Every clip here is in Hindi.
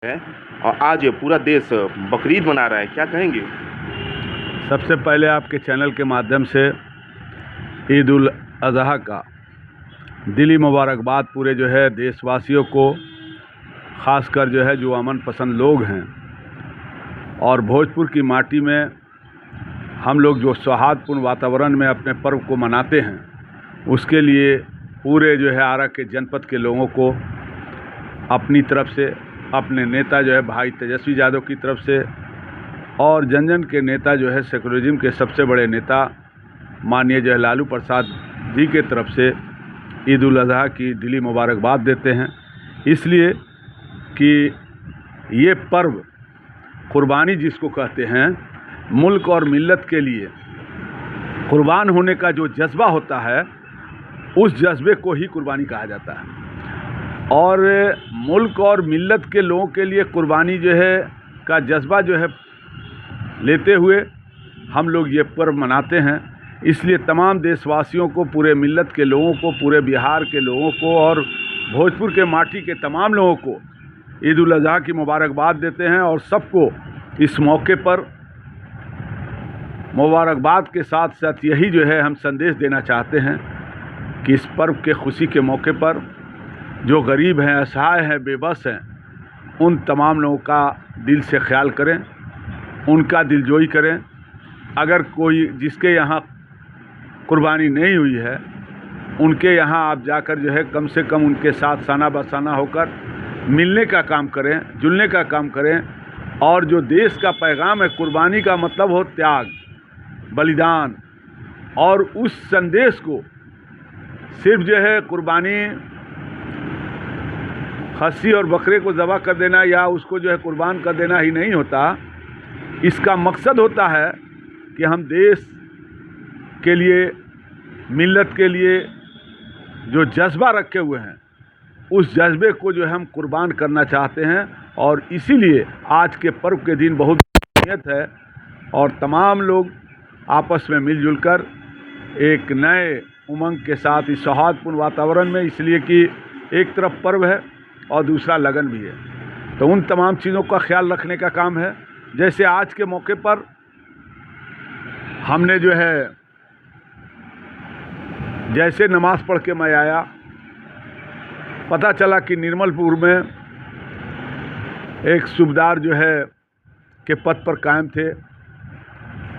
है और आज पूरा देश बकरीद मना रहा है, क्या कहेंगे? सबसे पहले आपके चैनल के माध्यम से ईद उल अज़हा का दिली मुबारकबाद पूरे जो है देशवासियों को, ख़ासकर जो है जो अमन पसंद लोग हैं और भोजपुर की माटी में हम लोग जो सौहार्दपूर्ण वातावरण में अपने पर्व को मनाते हैं, उसके लिए पूरे जो है आरा के जनपद के लोगों को अपनी तरफ से, अपने नेता जो है भाई तेजस्वी यादव की तरफ से और जन जन के नेता जो है सेकुलरिज्म के सबसे बड़े नेता माननीय जो है लालू प्रसाद जी के तरफ से ईद उल अज़हा की दिली मुबारकबाद देते हैं। इसलिए कि ये पर्व कुर्बानी जिसको कहते हैं, मुल्क और मिल्लत के लिए कुर्बान होने का जो जज्बा होता है, उस जज्बे को ही कुर्बानी कहा जाता है। और मुल्क और मिल्लत के लोगों के लिए कुर्बानी जो है का जज्बा जो है लेते हुए हम लोग ये पर्व मनाते हैं। इसलिए तमाम देशवासियों को, पूरे मिल्लत के लोगों को, पूरे बिहार के लोगों को और भोजपुर के माटी के तमाम लोगों को ईद उल अज़हा की मुबारकबाद देते हैं और सबको इस मौके पर मुबारकबाद के साथ साथ यही जो है हम संदेश देना चाहते हैं कि इस पर्व के खुशी के मौके पर जो गरीब हैं, असहाय हैं, बेबस हैं, उन तमाम लोगों का दिल से ख्याल करें, उनका दिलजोई करें। अगर कोई जिसके यहाँ कुर्बानी नहीं हुई है, उनके यहाँ आप जाकर जो है कम से कम उनके साथ साना बसाना होकर मिलने का काम करें, जुलने का काम करें। और जो देश का पैगाम है, कुर्बानी का मतलब हो त्याग, बलिदान, और उस संदेश को सिर्फ जो है कुर्बानी खस्सी और बकरे को ज़बह कर देना या उसको जो है कुर्बान कर देना ही नहीं होता। इसका मकसद होता है कि हम देश के लिए, मिल्लत के लिए जो जज्बा रखे हुए हैं, उस जज्बे को जो है हम कुर्बान करना चाहते हैं। और इसीलिए आज के पर्व के दिन बहुत अहमियत है और तमाम लोग आपस में मिलजुल कर एक नए उमंग के साथ इस सौहार्दपूर्ण वातावरण में, इसलिए कि एक तरफ पर्व है और दूसरा लगन भी है, तो उन तमाम चीज़ों का ख्याल रखने का काम है। जैसे आज के मौके पर हमने जो है, जैसे नमाज़ पढ़ के मैं आया, पता चला कि निर्मलपुर में एक सूबेदार जो है के पद पर कायम थे,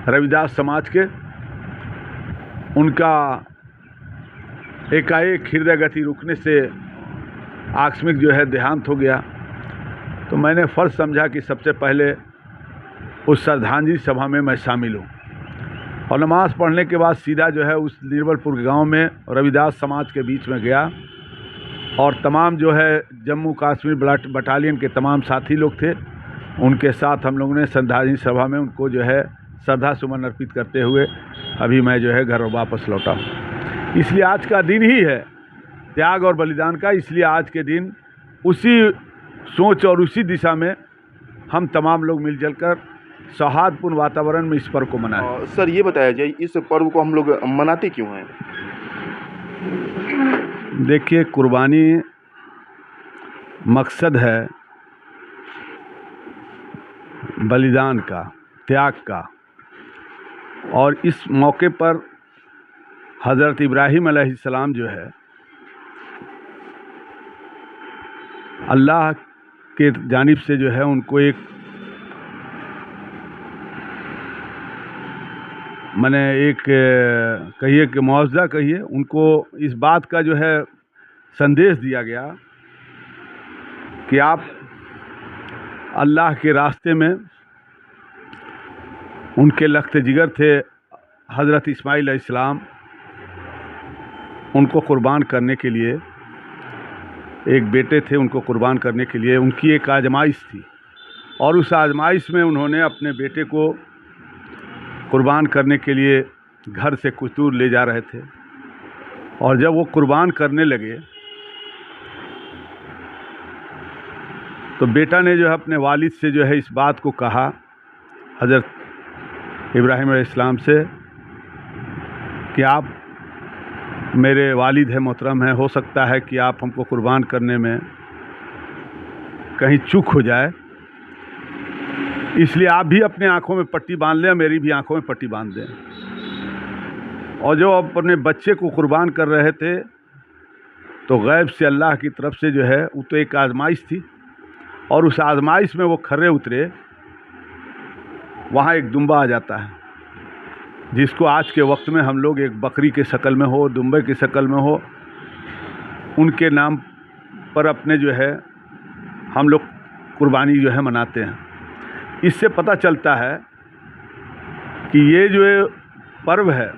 रविदास समाज के, उनका एकाएक हृदय गति रुकने से आकस्मिक जो है देहांत हो गया। तो मैंने फ़र्ज़ समझा कि सबसे पहले उस श्रद्धांजलि सभा में मैं शामिल हूँ और नमाज़ पढ़ने के बाद सीधा जो है उस निर्मलपुर के गांव में रविदास समाज के बीच में गया और तमाम जो है जम्मू कश्मीर बटालियन के तमाम साथी लोग थे, उनके साथ हम लोगों ने श्रद्धांजलि सभा में उनको जो है श्रद्धा सुमन अर्पित करते हुए अभी मैं जो है घर वापस लौटा हूँ। इसलिए आज का दिन ही है त्याग और बलिदान का। इसलिए आज के दिन उसी सोच और उसी दिशा में हम तमाम लोग मिलजुल कर सौहार्दपूर्ण वातावरण में इस पर्व को मनाएं। सर ये बताया जाए, इस पर्व को हम लोग मनाते क्यों हैं? देखिए, कुर्बानी मकसद है बलिदान का, त्याग का, और इस मौके पर हज़रत इब्राहीम अलैहिस्सलाम जो है अल्लाह के जानिब से जो है उनको एक कहिए कि मुआवजा कहिए, उनको इस बात का जो है संदेश दिया गया कि आप अल्लाह के रास्ते में, उनके लख्त जिगर थे हज़रत इस्माइल अलैहिस्सलाम, उनको कुर्बान करने के लिए, एक बेटे थे, उनको कुर्बान करने के लिए उनकी एक आजमाइश थी और उस आजमाइश में उन्होंने अपने बेटे को कुर्बान करने के लिए घर से कुछ दूर ले जा रहे थे और जब वो कुर्बान करने लगे तो बेटा ने जो है अपने वालिद से जो है इस बात को कहा, हज़रत इब्राहीम अलैहिस्सलाम से, कि आप मेरे वालिद हैं, मोहतरम हैं, हो सकता है कि आप हमको कुर्बान करने में कहीं चूक हो जाए, इसलिए आप भी अपने आँखों में पट्टी बांध लें, मेरी भी आँखों में पट्टी बांध दें। और जो अपने बच्चे को कुर्बान कर रहे थे तो गैब से अल्लाह की तरफ से जो है वो तो एक आजमाइश थी, और उस आजमाइश में वो खरे उतरे। वहाँ एक दुम्बा आ जाता है जिसको आज के वक्त में हम लोग एक बकरी के शक्ल में हो, दुम्बे की शक्ल में हो, उनके नाम पर अपने जो है हम लोग कुर्बानी जो है मनाते हैं। इससे पता चलता है कि ये जो पर्व है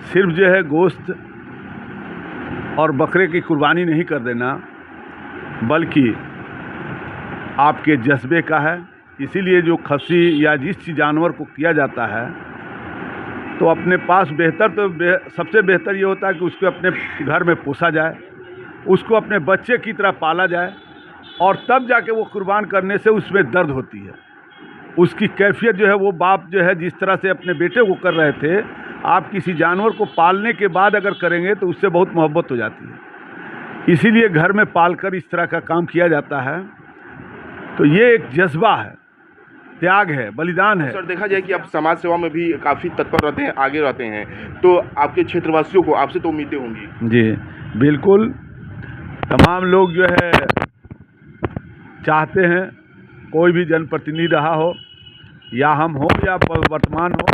सिर्फ जो है गोश्त और बकरे की कुर्बानी नहीं कर देना, बल्कि आपके जज्बे का है। इसीलिए जो खस्सी या जिस जानवर को किया जाता है तो अपने पास बेहतर तो सबसे बेहतर ये होता है कि उसको अपने घर में पोसा जाए, उसको अपने बच्चे की तरह पाला जाए, और तब जाके वो कुर्बान करने से उसमें दर्द होती है। उसकी कैफियत जो है वो बाप जो है जिस तरह से अपने बेटे को कर रहे थे, आप किसी जानवर को पालने के बाद अगर करेंगे तो उससे बहुत मोहब्बत हो जाती है। इसीलिए घर में पालकर इस तरह का काम किया जाता है। तो ये एक जज्बा है, त्याग है, बलिदान है। सर देखा जाए कि आप समाज सेवा में भी काफ़ी तत्पर रहते हैं, आगे रहते हैं, तो आपके क्षेत्रवासियों को आपसे तो उम्मीदें होंगी। जी बिल्कुल, तमाम लोग जो है चाहते हैं कोई भी जनप्रतिनिधि रहा हो या हम हो या वर्तमान हो,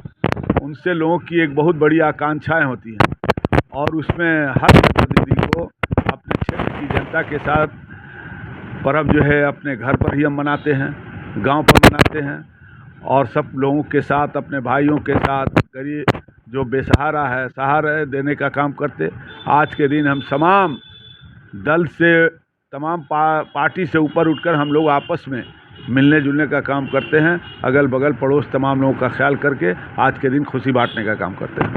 उनसे लोगों की एक बहुत बड़ी आकांक्षाएं होती हैं, और उसमें हर जनप्रतिनिधि को अपने क्षेत्र की जनता के साथ पर्व जो है अपने घर पर ही हम मनाते हैं, गांव पर मनाते हैं, और सब लोगों के साथ, अपने भाइयों के साथ, गरीब जो बेसहारा है सहारा देने का काम करते। आज के दिन हम तमाम दल से, तमाम पार्टी से ऊपर उठकर हम लोग आपस में मिलने जुलने का काम करते हैं, अगल बगल पड़ोस तमाम लोगों का ख्याल करके आज के दिन खुशी बांटने का काम करते हैं।